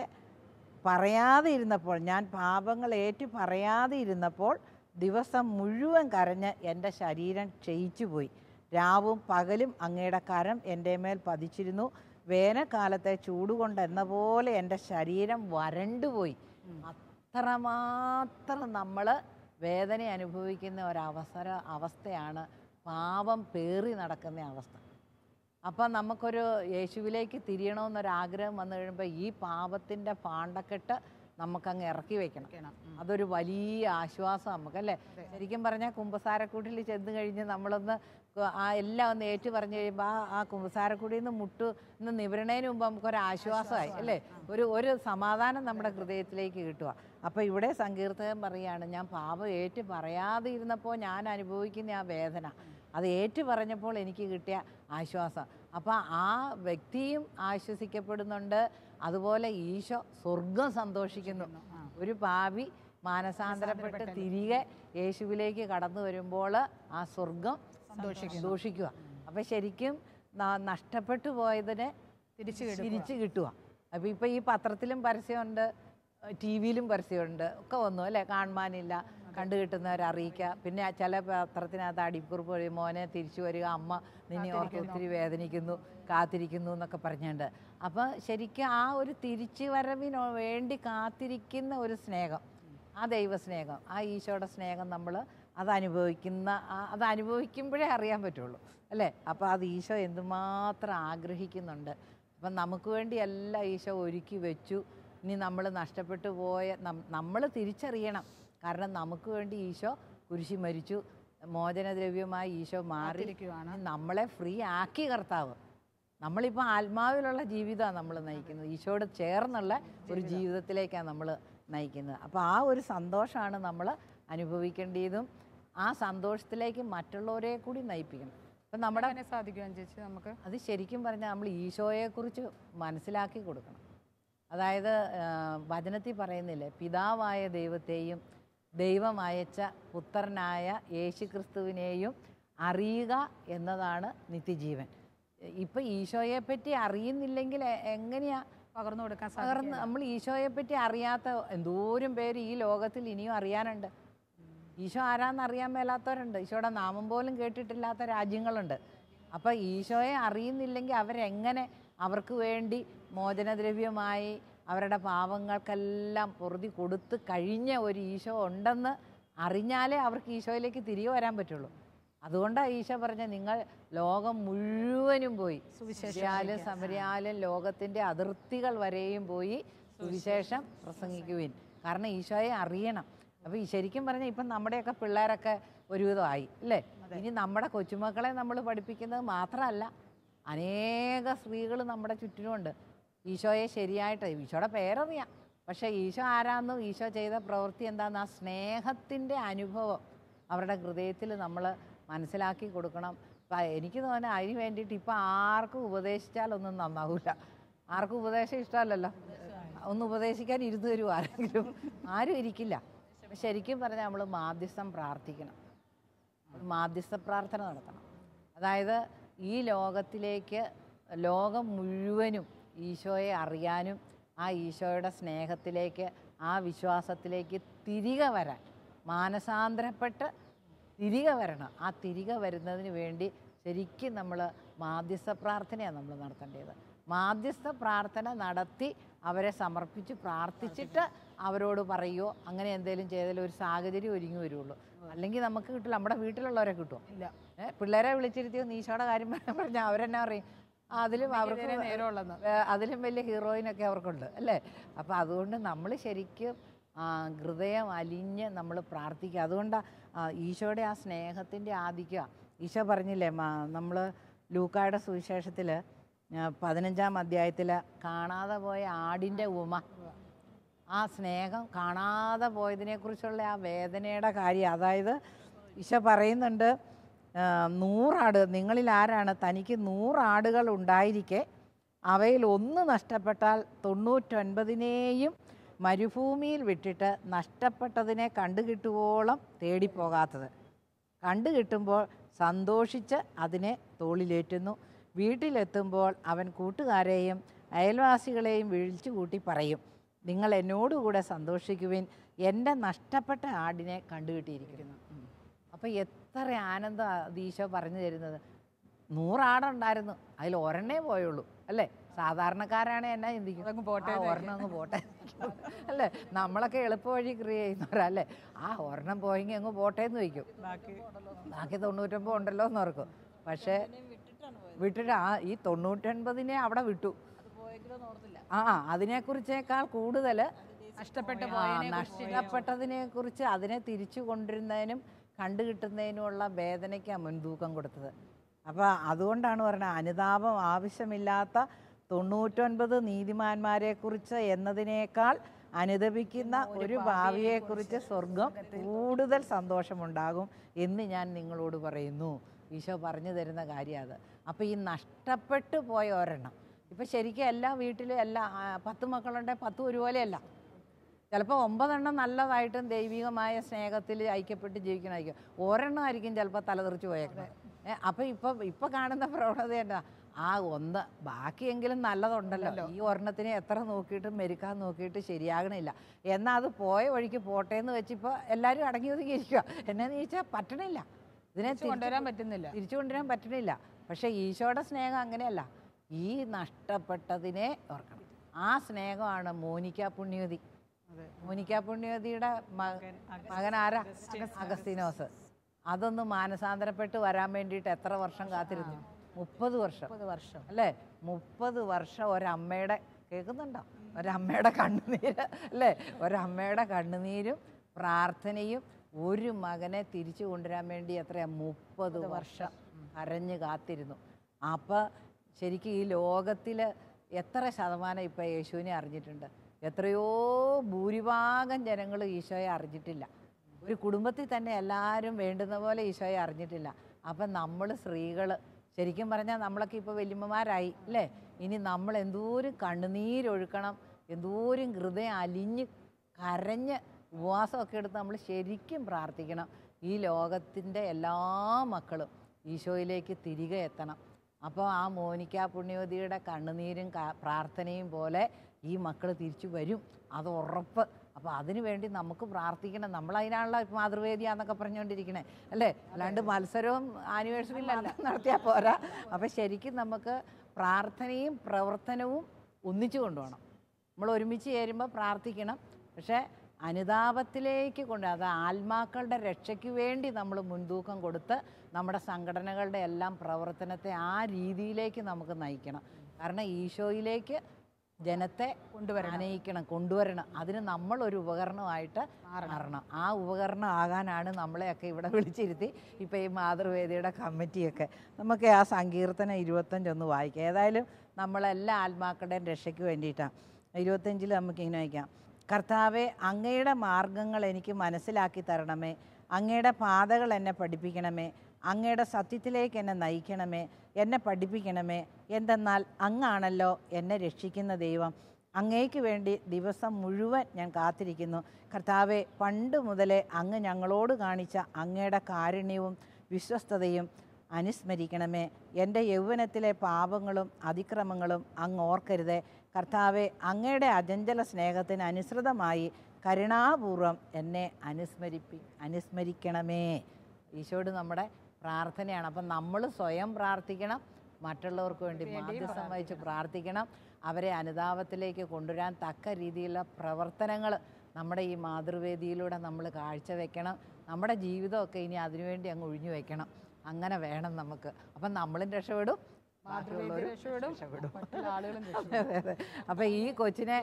പറയാതെ ഇരുന്നപ്പോൾ, ഞാൻ പാപങ്ങൾ ഏറ്റു പറയാതെ ഇരുന്നപ്പോൾ ദിവസം മുഴുവൻ കരഞ്ഞ് എൻ്റെ ശരീരം ക്ഷയിച്ചു പോയി. രാവും പകലും അങ്ങയുടെ കരം എൻ്റെ മേൽ പതിച്ചിരുന്നു. വേനൽക്കാലത്തെ ചൂടുകൊണ്ടെന്ന പോലെ എൻ്റെ ശരീരം വരണ്ടുപോയി. അത്രമാത്രം നമ്മൾ വേദന അനുഭവിക്കുന്ന അവസ്ഥയാണ് പാപം പേറി നടക്കുന്ന അവസ്ഥ. അപ്പം നമുക്കൊരു യേശുവിലേക്ക് തിരിയണമെന്നൊരാഗ്രഹം വന്നു കഴിയുമ്പോൾ ഈ പാപത്തിൻ്റെ പാണ്ടക്കെട്ട് നമുക്കങ്ങ് ഇറക്കി വെക്കണം. അതൊരു വലിയ ആശ്വാസം നമുക്കല്ലേ. ശരിക്കും പറഞ്ഞാൽ കുമ്പസാരക്കൂട്ടിൽ ചെന്ന് കഴിഞ്ഞ് നമ്മളൊന്ന് എല്ലാം ഒന്ന് ഏറ്റു പറഞ്ഞു കഴിയുമ്പോൾ ആ കുമ്പസാരക്കൂടിയിൽ നിന്ന് നിവരണേന് മുമ്പ് നമുക്കൊരാശ്വാസമായി അല്ലേ, ഒരു സമാധാനം നമ്മുടെ ഹൃദയത്തിലേക്ക് കിട്ടുക. അപ്പോൾ ഇവിടെ സങ്കീർത്തകൻ പറയുകയാണ്, ഞാൻ പാപം ഏറ്റു പറയാതെ ഇരുന്നപ്പോൾ ഞാൻ അനുഭവിക്കുന്ന ആ വേദന, അത് ഏറ്റു പറഞ്ഞപ്പോൾ എനിക്ക് കിട്ടിയ ആശ്വാസം. അപ്പോൾ ആ വ്യക്തിയും ആശ്വസിക്കപ്പെടുന്നുണ്ട്, അതുപോലെ ഈശോ സ്വർഗം സന്തോഷിക്കുന്നു. ഒരു പാപി മാനസാന്തരപ്പെട്ട് തിരികെ യേശുവിലേക്ക് കടന്നു വരുമ്പോൾ ആ സ്വർഗം സന്തോഷിക്കുക. അപ്പം ശരിക്കും നഷ്ടപ്പെട്ടു പോയതിനെ തിരിച്ചു കിട്ടുക. അപ്പോൾ ഇപ്പോൾ ഈ പത്രത്തിലും പരസ്യമുണ്ട്, ടി വിയിലും പരസ്യമുണ്ട്, ഒക്കെ വന്നു അല്ലേ, കാണുവാനില്ല, കണ്ടു കിട്ടുന്നവരെ അറിയിക്കുക. പിന്നെ ചില പത്രത്തിനകത്ത് അടിക്കുറിപ്പ് വഴി മോനെ തിരിച്ചു വരിക, അമ്മ നിന്നെ ഓർത്ത് ഒത്തിരി വേദനിക്കുന്നു, കാത്തിരിക്കുന്നു എന്നൊക്കെ പറഞ്ഞുകൊണ്ട്. അപ്പോൾ ശരിക്കും ആ ഒരു തിരിച്ചു വരവിന് വേണ്ടി കാത്തിരിക്കുന്ന ഒരു സ്നേഹം, ആ ദൈവസ്നേഹം, ആ ഈശോയുടെ സ്നേഹം നമ്മൾ അതനുഭവിക്കുമ്പോഴേ അറിയാൻ പറ്റുള്ളൂ അല്ലേ. അപ്പോൾ അത് ഈശോ എന്തുമാത്രം ആഗ്രഹിക്കുന്നുണ്ട്. അപ്പം നമുക്ക് വേണ്ടിയല്ല ഈശോ ഒരുക്കി വെച്ചു. ഇനി നമ്മൾ നഷ്ടപ്പെട്ടു പോയ നമ്മൾ തിരിച്ചറിയണം. കാരണം നമുക്ക് വേണ്ടി ഈശോ കുരിശിൽ മരിച്ചു, മോചനദ്രവ്യമായി ഈശോ മാറിയിരിക്കുകയാണ്, നമ്മളെ ഫ്രീ ആക്കി കർത്താവ്. നമ്മളിപ്പോൾ ആത്മാവിലുള്ള ജീവിതമാണ് നമ്മൾ നയിക്കുന്നത്, ഈശോയോട് ചേർന്നുള്ള ഒരു ജീവിതത്തിലേക്കാണ് നമ്മൾ നയിക്കുന്നത്. അപ്പോൾ ആ ഒരു സന്തോഷമാണ് നമ്മൾ അനുഭവിക്കേണ്ടതും ആ സന്തോഷത്തിലേക്ക് മറ്റുള്ളവരെ കൂടി നയിപ്പിക്കണം. അപ്പം നമ്മുടെ സാധിക്കുവാൻ ചേച്ചി നമുക്ക് അത് ശരിക്കും പറഞ്ഞാൽ നമ്മൾ ഈശോയെക്കുറിച്ച് മനസ്സിലാക്കി കൊടുക്കണം. അതായത് വചനത്തിൽ പറയുന്നില്ലേ, പിതാവായ ദൈവത്തെയും ദൈവം അയച്ച പുത്രനായ യേശുക്രിസ്തുവിനെയും അറിയുക എന്നതാണ് നിത്യജീവൻ. ഇപ്പം ഈശോയെപ്പറ്റി അറിയുന്നില്ലെങ്കിൽ എങ്ങനെയാ പകർന്നു കൊടുക്കാൻ നമ്മൾ ഈശോയെപ്പറ്റി അറിയാത്ത എന്തോരം പേര് ഈ ലോകത്തിൽ ഇനിയും അറിയാനുണ്ട്. ഈശോ ആരാന്ന് അറിയാൻ മേലാത്തവരുണ്ട്, ഈശോയുടെ നാമം പോലും കേട്ടിട്ടില്ലാത്ത രാജ്യങ്ങളുണ്ട്. അപ്പം ഈശോയെ അറിയുന്നില്ലെങ്കിൽ അവരെങ്ങനെ അവർക്ക് വേണ്ടി മോചനദ്രവ്യമായി അവരുടെ പാവങ്ങൾക്കെല്ലാം പൊറുതി കൊടുത്ത് കഴിഞ്ഞ ഒരു ഈശോ ഉണ്ടെന്ന് അറിഞ്ഞാലേ അവർക്ക് ഈശോയിലേക്ക് തിരികെ വരാൻ പറ്റുള്ളൂ. അതുകൊണ്ടാണ് ഈശോ പറഞ്ഞ, നിങ്ങൾ ലോകം മുഴുവനും പോയി സുവിശേഷാലും സമരയാലും ലോകത്തിൻ്റെ അതിർത്തികൾ വരെയും പോയി സുവിശേഷം പ്രസംഗിക്കുവിൻ. കാരണം ഈശോയെ അറിയണം. അപ്പോൾ ഈ ശരിക്കും പറഞ്ഞാൽ ഇപ്പം നമ്മുടെയൊക്കെ പിള്ളേരൊക്കെ ഒരുവിധമായി അല്ലേ. ഇനി നമ്മുടെ കൊച്ചുമക്കളെ നമ്മൾ പഠിപ്പിക്കുന്നത് മാത്രമല്ല, അനേക സ്ത്രീകൾ നമ്മുടെ ചുറ്റിനുമുണ്ട് ഈശോയെ ശരിയായിട്ട്, ഈശോയുടെ പേരറിയാം, പക്ഷേ ഈശോ ആരാന്നും ഈശോ ചെയ്ത പ്രവൃത്തി എന്താണെന്ന് ആ സ്നേഹത്തിൻ്റെ അനുഭവം അവരുടെ ഹൃദയത്തിൽ നമ്മൾ മനസ്സിലാക്കി കൊടുക്കണം. എനിക്ക് തോന്നുന്നത് അതിന് വേണ്ടിയിട്ട് ഇപ്പം ആർക്കും ഉപദേശിച്ചാലൊന്നും നന്നാവില്ല. ആർക്കും ഉപദേശം ഇഷ്ടമല്ലല്ലോ, ഒന്ന് ഉപദേശിക്കാൻ ഇരുന്ന് തരും ആരെങ്കിലും, ആരും ഇരിക്കില്ല. ശരിക്കും പറഞ്ഞാൽ നമ്മൾ മാധ്യസ്ഥം പ്രാർത്ഥിക്കണം, മാധ്യസ്ഥ പ്രാർത്ഥന നടത്തണം. അതായത് ഈ ലോകത്തിലേക്ക്, ലോകം മുഴുവനും ഈശോയെ അറിയാനും ആ ഈശോയുടെ സ്നേഹത്തിലേക്ക്, ആ വിശ്വാസത്തിലേക്ക് തിരികെ വരാൻ, മാനസാന്തരപ്പെട്ട് തിരികെ വരണം. ആ തിരികെ വരുന്നതിന് വേണ്ടി ശരിക്കും നമ്മൾ മാധ്യസ്ഥ പ്രാർത്ഥനയാണ് നമ്മൾ നടത്തേണ്ടത്. മാധ്യസ്ഥ പ്രാർത്ഥന നടത്തി അവരെ സമർപ്പിച്ച് പ്രാർത്ഥിച്ചിട്ട് അവരോട് പറയുമോ അങ്ങനെ എന്തെങ്കിലും ചെയ്താലും ഒരു സാഹചര്യം ഒരുങ്ങി വരുള്ളൂ. അല്ലെങ്കിൽ നമുക്ക് കിട്ടില്ല. നമ്മുടെ വീട്ടിലുള്ളവരെ കിട്ടുമോ? ഇല്ല. പിള്ളേരെ വിളിച്ചിരുത്തിയോ നീശോയുടെ കാര്യം പറഞ്ഞാൽ അവരെന്നെ പറയും അതിലും അവർക്ക് അതിലും വലിയ ഹീറോയിനൊക്കെ അവർക്കുണ്ട് അല്ലേ. അപ്പം അതുകൊണ്ട് നമ്മൾ ശരിക്കും ഹൃദയം അലിഞ്ഞ് നമ്മൾ പ്രാർത്ഥിക്കുക. അതുകൊണ്ടാണ് ഈശോയുടെ ആ സ്നേഹത്തിൻ്റെ ആധിക്യം. ഈശോ പറഞ്ഞില്ലേ നമ്മൾ ലൂക്കായുടെ സുവിശേഷത്തിൽ 15-ാം അധ്യായത്തിൽ കാണാതെ പോയ ആടിൻ്റെ ഉപമ, ആ സ്നേഹം കാണാതെ പോയതിനെക്കുറിച്ചുള്ള ആ വേദനയുടെ കാര്യം. അതായത് ഈശോ പറയുന്നുണ്ട് 100 ആട്, നിങ്ങളിൽ ആരാണ് തനിക്ക് 100 ആടുകൾ ഉണ്ടായിരിക്കെ അവയിൽ ഒന്ന് നഷ്ടപ്പെട്ടാൽ 99-നെയും മരുഭൂമിയിൽ വിട്ടിട്ട് നഷ്ടപ്പെട്ടതിനെ കണ്ടുകിട്ടുവോളം തേടിപ്പോകാത്തത്? കണ്ടുകിട്ടുമ്പോൾ സന്തോഷിച്ച് അതിനെ തോളിലേറ്റുന്നു. വീട്ടിലെത്തുമ്പോൾ അവൻ കൂട്ടുകാരെയും അയൽവാസികളെയും വിളിച്ചു കൂട്ടി പറയും, നിങ്ങൾ എന്നോടുകൂടെ സന്തോഷിക്കുവിൻ, എൻ്റെ നഷ്ടപ്പെട്ട ആടിനെ കണ്ടുകിട്ടിയിരിക്കുന്നു. അപ്പോൾ എത്ര ആനന്ദം ഈശോ പറഞ്ഞു തരുന്നത്. 100 ആടുണ്ടായിരുന്നു, അതിൽ ഒരെണ്ണേ പോയുള്ളൂ അല്ലേ. സാധാരണക്കാരാണ് എന്നാ ചിന്തിക്കും, ഒരെണ്ണം അങ്ങ് പോട്ടെ അല്ലേ. നമ്മളൊക്കെ എളുപ്പ വഴി ക്രിയ ചെയ്യുന്നവരല്ലേ. ഒരെണ്ണം പോയെങ്കിൽ അങ്ങ് പോട്ടെ എന്ന് വയ്ക്കും, ബാക്കി 99 ഉണ്ടല്ലോ എന്ന് ഓർക്കും. പക്ഷേ വിട്ടിട്ട് ഈ 99നെ അവിടെ വിട്ടു. അതിനെക്കുറിച്ചേക്കാൾ കൂടുതൽ നഷ്ടപ്പെട്ടതിനെ കുറിച്ച് അതിനെ തിരിച്ചു കൊണ്ടിരുന്നതിനും കണ്ടുകിട്ടുന്നതിനുമുള്ള വേദനയ്ക്കാണ് മുൻതൂക്കം കൊടുത്തത്. അപ്പോൾ അതുകൊണ്ടാണ് പറയുന്നത് അനുതാപം ആവശ്യമില്ലാത്ത 99 നീതിമാന്മാരെക്കുറിച്ച് എന്നതിനേക്കാൾ അനുദപിക്കുന്ന ഒരു ഭാവിയെക്കുറിച്ച് സ്വർഗം കൂടുതൽ സന്തോഷമുണ്ടാകും എന്ന് ഞാൻ നിങ്ങളോട് പറയുന്നു. ഈശോ പറഞ്ഞു തരുന്ന കാര്യം അത്. അപ്പോൾ ഈ നഷ്ടപ്പെട്ടു പോയ ഒരെണ്ണം, ഇപ്പം ശരിക്കും എല്ലാ വീട്ടിലും 10 മക്കളുണ്ടെങ്കിൽ 10 ഒരുപോലെയല്ല. ചിലപ്പോൾ 9 എണ്ണം നല്ലതായിട്ടും ദൈവികമായ സ്നേഹത്തിൽ ഐക്യപ്പെട്ട് ജീവിക്കണമായിരിക്കും. ഒരെണ്ണമായിരിക്കും ചിലപ്പോൾ തലതെറിച്ച് പോയേക്കണം. അപ്പം ഇപ്പം കാണുന്ന പ്രവണത എന്താ, ഒന്ന് ബാക്കിയെങ്കിലും നല്ലതുണ്ടല്ലോ, ഈ ഒരെണ്ണത്തിനെ എത്ര നോക്കിയിട്ടും മെരുക്കാൻ നോക്കിയിട്ട് ശരിയാകണില്ല, എന്നാൽ അത് പോയ വഴിക്ക് പോട്ടെ എന്ന് വെച്ചിപ്പോൾ എല്ലാവരും അടങ്ങി ഒതുങ്ങിയിരിക്കുക. എന്നാന്ന് ചോദിച്ചാൽ പറ്റണില്ല, ഇതിനെ തിരിച്ചു കൊണ്ടുവരാൻ പറ്റണില്ല. പക്ഷേ ഈശോയുടെ സ്നേഹം അങ്ങനെയല്ല. ഈ നഷ്ടപ്പെട്ടതിനെ ഓർക്കണം. ആ സ്നേഹമാണ് മോനിക്ക പുണ്യവതി. മോനിക്ക പുണ്യവതിയുടെ മകൻ ആരാ? അഗസ്തീനോസ്. അതൊന്ന് മാനസാന്തരപ്പെട്ട് വരാൻ വേണ്ടിയിട്ട് എത്ര വർഷം കാത്തിരുന്നു? 30 വർഷം അല്ലേ. 30 വർഷം ഒരമ്മയുടെ, കേൾക്കുന്നുണ്ടോ, ഒരമ്മയുടെ കണ്ണുനീര് അല്ലേ. ഒരമ്മയുടെ കണ്ണുനീരും പ്രാർത്ഥനയും ഒരു മകനെ തിരിച്ചു കൊണ്ടുവരാൻ വേണ്ടി എത്രയാ 30 വർഷം കരഞ്ഞ് കാത്തിരുന്നു. അപ്പം ശരിക്കും ഈ ലോകത്തിൽ എത്ര ശതമാനം ഇപ്പം യേശുവിനെ അറിഞ്ഞിട്ടുണ്ട്? എത്രയോ ഭൂരിഭാഗം ജനങ്ങൾ ഈശോയെ അറിഞ്ഞിട്ടില്ല. ഒരു കുടുംബത്തിൽ തന്നെ എല്ലാവരും വേണ്ടുന്ന പോലെ ഈശോയെ അറിഞ്ഞിട്ടില്ല. അപ്പം നമ്മൾ സ്ത്രീകൾ ശരിക്കും പറഞ്ഞാൽ നമ്മളൊക്കെ ഇപ്പോൾ വല്യമ്മമാരായി അല്ലേ. ഇനി നമ്മൾ എന്തോരം കണ്ണുനീരൊഴുക്കണം, എന്തോരം ഹൃദയം അലിഞ്ഞ് കരഞ്ഞ് ഉപവാസമൊക്കെ എടുത്ത് നമ്മൾ ശരിക്കും പ്രാർത്ഥിക്കണം. ഈ ലോകത്തിൻ്റെ എല്ലാ മക്കളും ഈശോയിലേക്ക് തിരികെ എത്തണം. അപ്പോൾ ആ മോനിക്ക പുണ്യവതിയുടെ കണ്ണുനീരും പ്രാർത്ഥനയും പോലെ ഈ മക്കൾ തിരിച്ചു വരും, അത് ഉറപ്പ്. അപ്പോൾ അതിനു വേണ്ടി നമുക്ക് പ്രാർത്ഥിക്കണം. നമ്മളതിനാണല്ലോ മാതൃവേദിയാന്നൊക്കെ പറഞ്ഞുകൊണ്ടിരിക്കണേ അല്ലേ. അല്ലാണ്ട് മത്സരവും ആനിവേഴ്സറിയിലല്ല നടത്തിയാൽ പോരാ. അപ്പോൾ ശരിക്കും നമുക്ക് പ്രാർത്ഥനയും പ്രവർത്തനവും ഒന്നിച്ചു കൊണ്ടുപോകണം. നമ്മൾ ഒരുമിച്ച് ചേരുമ്പോൾ പ്രാർത്ഥിക്കണം, പക്ഷേ അനുതാപത്തിലേക്ക് അത് ആത്മാക്കളുടെ രക്ഷയ്ക്ക് വേണ്ടി നമ്മൾ മുൻതൂക്കം കൊടുത്ത് നമ്മുടെ സംഘടനകളുടെ എല്ലാം പ്രവർത്തനത്തെ ആ രീതിയിലേക്ക് നമുക്ക് നയിക്കണം. കാരണം ഈശോയിലേക്ക് ജനത്തെ കൊണ്ടുവരണം. അതിന് നമ്മളൊരു ഉപകരണമായിട്ട് മാറണം. ആ ഉപകരണം ആകാനാണ് നമ്മളെയൊക്കെ ഇവിടെ വിളിച്ചിരുത്തി ഇപ്പോൾ ഈ മാതൃവേദിയുടെ കമ്മിറ്റിയൊക്കെ. നമുക്ക് ആ സങ്കീർത്തനം 25 ഒന്ന് വായിക്കാം. ഏതായാലും നമ്മളെല്ലാ ആത്മാക്കളുടെയും രക്ഷയ്ക്ക് വേണ്ടിയിട്ടാണ്. 25 നമുക്കിങ്ങനെ വായിക്കാം. കർത്താവെ, അങ്ങയുടെ മാർഗങ്ങൾ എനിക്ക് മനസ്സിലാക്കി തരണമേ. അങ്ങയുടെ പാതകൾ എന്നെ പഠിപ്പിക്കണമേ. അങ്ങയുടെ സത്യത്തിലേക്ക് എന്നെ നയിക്കണമേ, എന്നെ പഠിപ്പിക്കണമേ. എന്തെന്നാൽ അങ്ങാണല്ലോ എന്നെ രക്ഷിക്കുന്ന ദൈവം. അങ്ങേക്ക് വേണ്ടി ദിവസം മുഴുവൻ ഞാൻ കാത്തിരിക്കുന്നു. കർത്താവെ, പണ്ട് മുതലേ അങ്ങ് ഞങ്ങളോട് കാണിച്ച അങ്ങയുടെ കാരുണ്യവും വിശ്വസ്തതയും അനുസ്മരിക്കണമേ. എൻ്റെ യൗവനത്തിലെ പാപങ്ങളും അതിക്രമങ്ങളും അങ്ങ് ഓർക്കരുതേ. കർത്താവെ, അങ്ങയുടെ അചഞ്ചല സ്നേഹത്തിന് അനുസൃതമായി കരുണാപൂർവം എന്നെ അനുസ്മരിക്കണമേ. ഈശോയോട് നമ്മുടെ പ്രാർത്ഥനയാണ്. അപ്പം നമ്മൾ സ്വയം പ്രാർത്ഥിക്കണം, മറ്റുള്ളവർക്ക് വേണ്ടി മാധ്യസ്ഥം വഹിച്ച് പ്രാർത്ഥിക്കണം. അവരെ അനുതാപത്തിലേക്ക് കൊണ്ടുവരാൻ തക്ക രീതിയിലുള്ള പ്രവർത്തനങ്ങൾ നമ്മുടെ ഈ മാതൃവേദിയിലൂടെ നമ്മൾ കാഴ്ചവെക്കണം. നമ്മുടെ ജീവിതമൊക്കെ ഇനി അതിനുവേണ്ടി അങ്ങ് ഒഴിഞ്ഞു വെക്കണം. അങ്ങനെ വേണം നമുക്ക്. അപ്പം നമ്മളും രക്ഷപ്പെടും, ബാക്കിയുള്ളവരും രക്ഷപ്പെടും. അതെ അതെ. അപ്പം ഈ കൊച്ചിനെ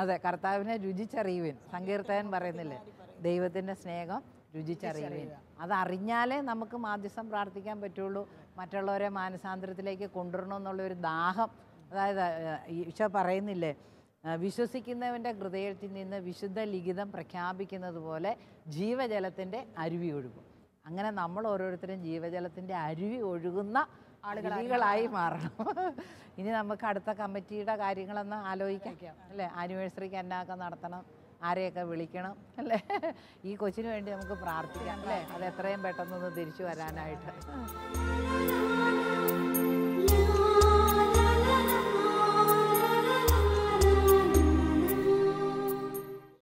അതെ കർത്താവിനെ രുചിച്ചറിയുവിൻ. സങ്കീർത്തകൻ പറയുന്നില്ലേ, ദൈവത്തിൻ്റെ സ്നേഹം രുചിച്ചറിയുവിൻ. അതറിഞ്ഞാലേ നമുക്ക് മാധ്യസ്ഥം പ്രാർത്ഥിക്കാൻ പറ്റുള്ളൂ. മറ്റുള്ളവരെ മാനസാന്തരത്തിലേക്ക് കൊണ്ടുവരണമെന്നുള്ളൊരു ദാഹം. അതായത് ഈശോ പറയുന്നില്ലേ, വിശ്വസിക്കുന്നവൻ്റെ ഹൃദയത്തിൽ നിന്ന് വിശുദ്ധ ലിഖിതം പ്രഖ്യാപിക്കുന്നത് പോലെ ജീവജലത്തിൻ്റെ അരുവി ഒഴുകും. അങ്ങനെ നമ്മൾ ഓരോരുത്തരും ജീവജലത്തിൻ്റെ അരുവി ഒഴുകുന്ന ആളുകളായി മാറണം. ഇനി നമുക്ക് അടുത്ത കമ്മിറ്റിയുടെ കാര്യങ്ങളൊന്ന് ആലോചിക്കാം അല്ലേ. ആനിവേഴ്സറിക്ക് എന്നാക്കെ നടത്തണം, ആരെയൊക്കെ വിളിക്കണം അല്ലേ. ഈ കൊച്ചിന് വേണ്ടി നമുക്ക് പ്രാർത്ഥിക്കാം അല്ലേ, അത് എത്രയും പെട്ടെന്നൊന്ന് തിരിച്ചു വരാനായിട്ട്.